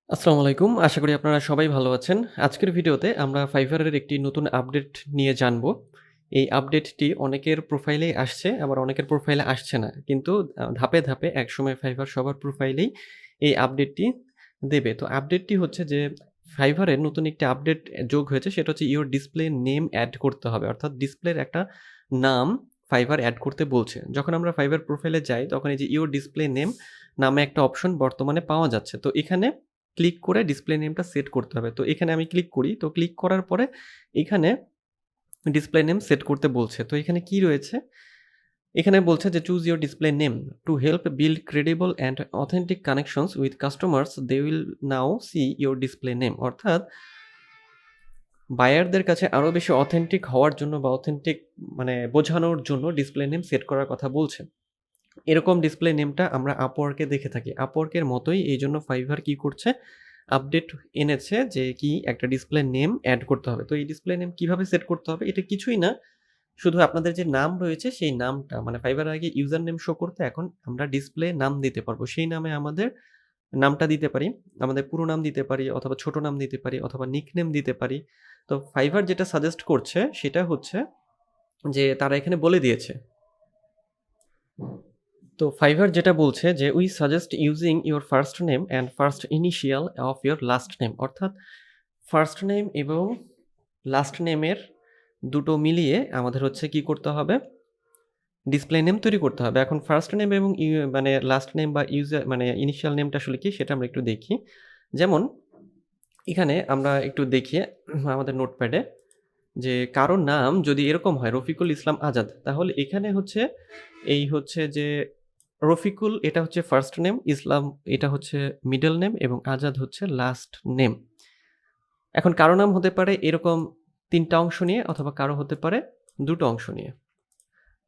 আসসালামু আলাইকুম। আশা করি আপনারা সবাই ভালো আছেন। আজকের ভিডিওতে আমরা Fiverr এর একটি নতুন আপডেট নিয়ে জানবো। এই আপডেটটি অনেকের প্রোফাইলেই আসছে, আবার অনেকের প্রোফাইলে আসছে না। কিন্তু ধাপে, ধাপে একসময় Fiverr সবার প্রোফাইলেই এই আপডেটটি দেবে। তো আপডেটটি হচ্ছে যে Fiverr এর নতুন একটি আপডেট যোগ হয়েছে, সেটা হচ্ছে ইওর ডিসপ্লে নেম এড করতে হবে। অর্থাৎ ডিসপ্লের একটা নাম Fiverr এড করতে বলছে। যখন আমরা Fiverr প্রোফাইলে যাই, তখন এই যে ইওর ডিসপ্লে নেম নামে একটা অপশন বর্তমানে পাওয়া যাচ্ছে। তো এখানে ক্লিক করে ডিসপ্লে নেমটা সেট করতে হবে। তো এখানে আমি ক্লিক করি। তো ক্লিক করার পরে এখানে ডিসপ্লে নেম সেট করতে বলছে। তো এখানে কি রয়েছে? এখানে বলছে যে choose your display name to help build credible and authentic connections with customers they will now see your display name. অর্থাৎ বায়ারদের কাছে আরও বেশি অথেন্টিক হওয়ার জন্য বা অথেন্টিক মানে বোঝানোর জন্য ডিসপ্লে নেম সেট করার কথা বলছে। এরকম ডিসপ্লে নেমটা আমরা আপওয়ার্কে দেখে থাকি। আপওয়ার্কের মতোই এইজন্য Fiverr কি করছে? আপডেট এনেছে যে কি একটা ডিসপ্লে নেম এড করতে হবে। তো এই ডিসপ্লে নেম কিভাবে সেট করতে হবে? এটা কিছুই না। শুধু আপনাদের যে নাম রয়েছে সেই নামটা মানে Fiverr আগে ইউজার নেম শো করতো, এখন আমরা ডিসপ্লে নাম দিতে পারবো। সেই নামে আমাদের নামটা দিতে পারি। আমাদের পুরো নাম দিতে পারি অথবা ছোট নাম দিতে পারি অথবা নিকনেম দিতে পারি। তো Fiverr যেটা সাজেস্ট করছে সেটা হচ্ছে যে তারা এখানে বলে দিয়েছে। তো Fiverr যেটা বলছে যে we suggest using your first name and first initial of your last name. অর্থাৎ ফার্স্ট নেম এবং লাস্ট নেমের দুটো মিলিয়ে আমাদের হচ্ছে কি করতে হবে? ডিসপ্লে নেম তৈরি করতে হবে। এখন ফার্স্ট নেম এবং মানে লাস্ট নেম বা ইউজার মানে ইনিশিয়াল নেমটা আসলে কি সেটা আমরা একটু দেখি। যেমন এখানে আমরা একটু দেখি আমাদের নোটপ্যাডে যে কারো নাম যদি এরকম হয় রফিকুল ইসলাম আজাদ, তাহলে এখানে হচ্ছে এই হচ্ছে যে রফিকুল এটা হচ্ছে ফার্স্ট নেম, ইসলাম এটা হচ্ছে মিডল নেম এবং আজাদ হচ্ছে লাস্ট নেম। এখন কারো নাম হতে পারে এরকম ৩ টা অংশ নিয়ে অথবা কারো হতে পারে ২ টো অংশ নিয়ে।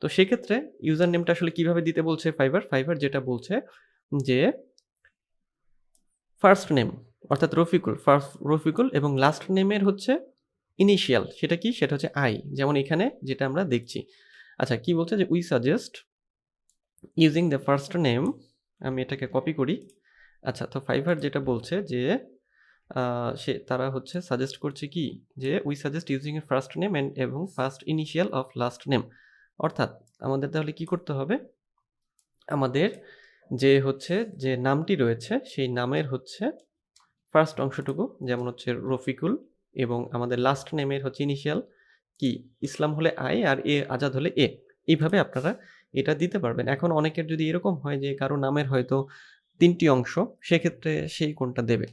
তো সেক্ষেত্রে ইউজার নেমটা আসলে কিভাবে দিতে বলছে Fiverr? Fiverr যেটা বলছে যে ফার্স্ট নেম অর্থাৎ রফিকুল এবং লাস্ট নেমের হচ্ছে ইনিশিয়াল সেটা কি? সেটা হচ্ছে আই। যেমন এখানে যেটা আমরা দেখছি। আচ্ছা কি বলছে যে we suggest using the first name, আমি এটাকে কপি করি। আচ্ছা তো Fiverr যেটা বলছে যে তারা হচ্ছে সাজেস্ট করছে কি? যে we suggest using a first name এবং first initial of last name. অর্থাৎ আমাদের তাহলে কি করতে হবে? আমাদের যে হচ্ছে যে নামটি রয়েছে সেই নামের হচ্ছে ফার্স্ট অংশটুকু যেমন হচ্ছে রফিকুল এবং আমাদের লাস্ট নেমের হচ্ছে ইনিশিয়াল কি? ইসলাম হলে আই আর আজাদ হলে এ। এইভাবে আপনারা এটা দিতে পারবেন। এখন অনেকের যদি এরকম হয় যে কারো নামের হয়তো ৩ টি অংশ, সেক্ষেত্রে সেই কোনটা দেবে?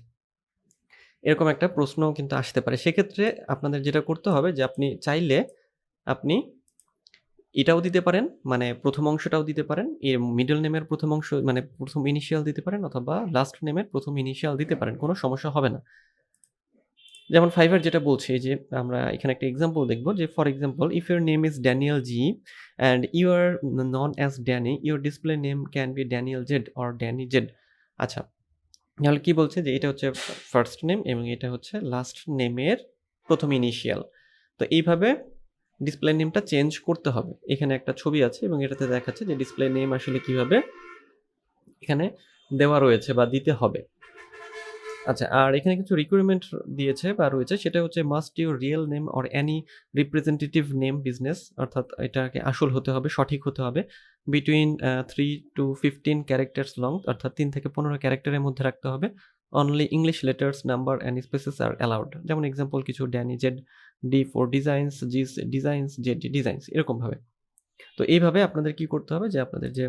এরকম একটা প্রশ্নও কিন্তু আসতে পারে। সেক্ষেত্রে আপনাদের যেটা করতে হবে যে আপনি চাইলে আপনি এটাও দিতে পারেন, মানে ১ম অংশটাও দিতে পারেন। মিডল নেমের ১ম অংশ মানে ১ম ইনিশিয়াল দিতে পারেন অথবা লাস্ট নেমের ১ম ইনিশিয়াল দিতে পারেন। কোনো সমস্যা হবে না। যেমন Fiverr যেটা বলছে যে আমরা এখানে একটা এক্সাম্পল দেখব যে for example if your name is Daniel G and you are known as Danny, your display name can be Daniel Z or Danny Z. আচ্ছা, তাহলে কি বলছে যে এটা হচ্ছে ফার্স্ট নেম এবং এটা হচ্ছে লাস্ট নেমের ১ম ইনিশিয়াল। তো এইভাবে ডিসপ্লে নেমটা চেঞ্জ করতে হবে। এখানে একটা ছবি আছে এবং এটাতে দেখাচ্ছে যে ডিসপ্লে নেম আসলে কিভাবে এখানে দেওয়া রয়েছে বা দিতে হবে। আচ্ছা, আর এখানে কিছু রিকোয়ারমেন্ট দিয়েছে বা রয়েছে সেটা হচ্ছে must your real name or any representative name business, অর্থাৎ এটাকে আসল হতে হবে, সঠিক হতে হবে। বিটুইন 3 to 15 ক্যারেক্টারস লং, অর্থাৎ ৩ থেকে ১৫ ক্যারেক্টারের মধ্যে রাখতে হবে। Only English letters, number and spaces R allowed. যেমন এক্সাম্পল কিছু Danny Z, D for designs, G designs, Z designs এরকমভাবে। তো এইভাবে আপনাদের কি করতে হবে যে আপনাদের যে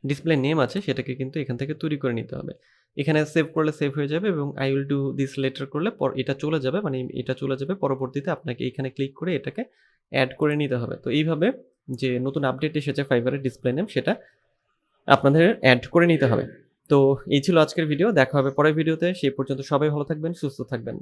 ডিসপ্লে নেম আছে সেটাকে কিন্তু এখান থেকে তৈরি করে নিতে হবে। এখানে সেভ করলে সেভ হয়ে যাবে এবং I will do this letter করলে এটা চলে যাবে, মানে এটা চলে যাবে পরবর্তীতে আপনাকে এখানে ক্লিক করে এটাকে এড করে নিতে হবে। তো এইভাবে যে নতুন আপডেট এসেছে Fiverr এর ডিসপ্লে নেম সেটা আপনাদের এড করে নিতে হবে। তো এই ছিল আজকের ভিডিও। দেখা হবে পরের ভিডিওতে। সেই পর্যন্ত সবাই ভালো থাকবেন, সুস্থ থাকবেন।